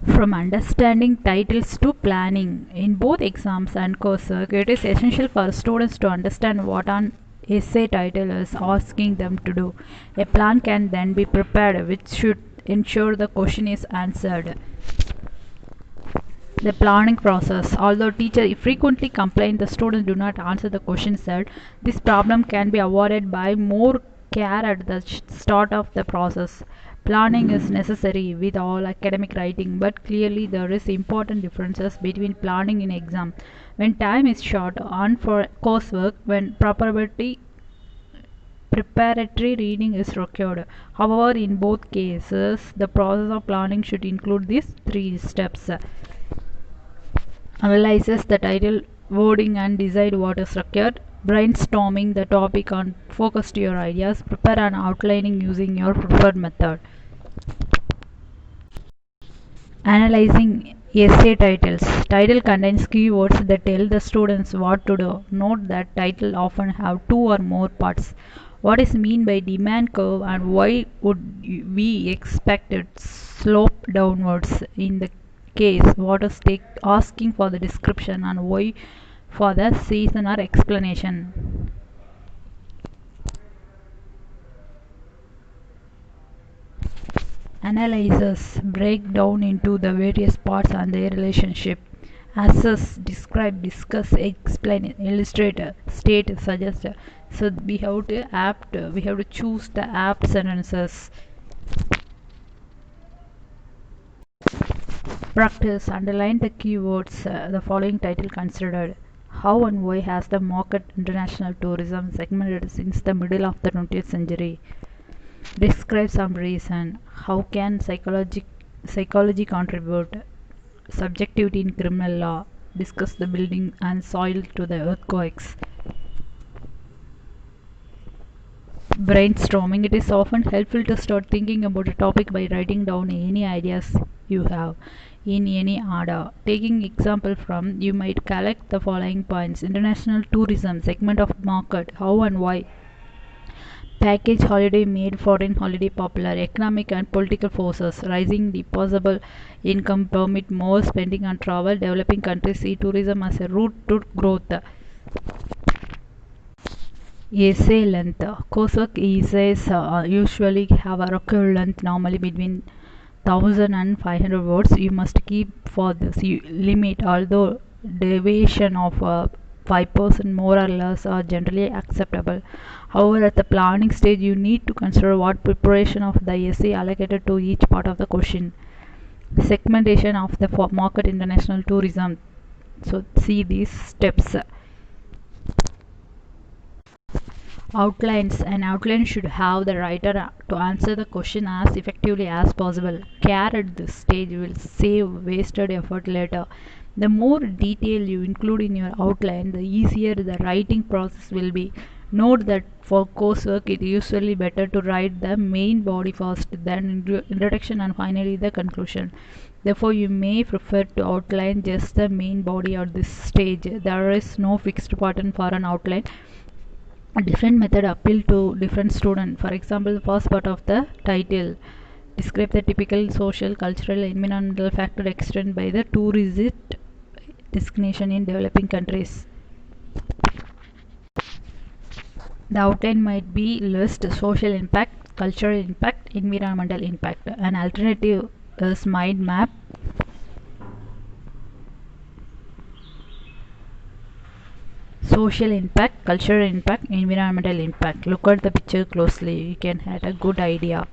From understanding titles to planning, in both exams and coursework, it is essential for students to understand what an essay title is asking them to do. A plan can then be prepared which should ensure the question is answered. The planning process. Although teachers frequently complain the students do not answer the question set, this problem can be avoided by more care at the start of the process. Planning is necessary with all academic writing, but clearly there is important differences between planning in exam when time is short and for coursework when preparatory reading is required. However, in both cases, the process of planning should include these three steps: analyzes the title, wording and decide what is required, brainstorming the topic and focus to your ideas, prepare an outlining using your preferred method. Analyzing essay titles. Title contains keywords that tell the students what to do. Note that title often have two or more parts. What is meant by demand curve and why would we expect it slope downwards in the case what is asking for the description and why for the season or explanation. Analyzes break down into the various parts and their relationship. Assess, describe, discuss, explain, illustrate, state, suggest. So we have to choose the apt sentences. Practice. Underline the keywords. The following title considered. How and why has the market international tourism segmented since the middle of the 20th century? Describe some reason. How can psychology contribute? Subjectivity in criminal law. Discuss the building and soil to the earthquakes. Brainstorming. It is often helpful to start thinking about a topic by writing down any ideas you have in any order. Taking example from, you might collect the following points: international tourism, segment of market, how and why. Package holiday made foreign holiday popular, economic and political forces, rising disposable income permit more spending on travel, developing countries see tourism as a route to growth. Essay length. Coursework essays usually have a required length normally between 1000 and 500 words. You must keep for this limit, although deviation of 5% more or less are generally acceptable. However, at the planning stage, you need to consider what preparation of the essay allocated to each part of the question. Segmentation of the market international tourism. So see these steps. Outlines. An outline should have the writer to answer the question as effectively as possible. Care at this stage will save wasted effort later. The more detail you include in your outline, the easier the writing process will be. Note that for coursework, it is usually better to write the main body first, then introduction and finally the conclusion. Therefore, you may prefer to outline just the main body at this stage. There is no fixed pattern for an outline. A different method appeal to different students. For example, the first part of the title describe the typical social, cultural, environmental factor extended by the tourist destination in developing countries. The outline might be list social impact, cultural impact, environmental impact. An alternative is mind map. Social impact, cultural impact, environmental impact. Look at the picture closely. You can have a good idea.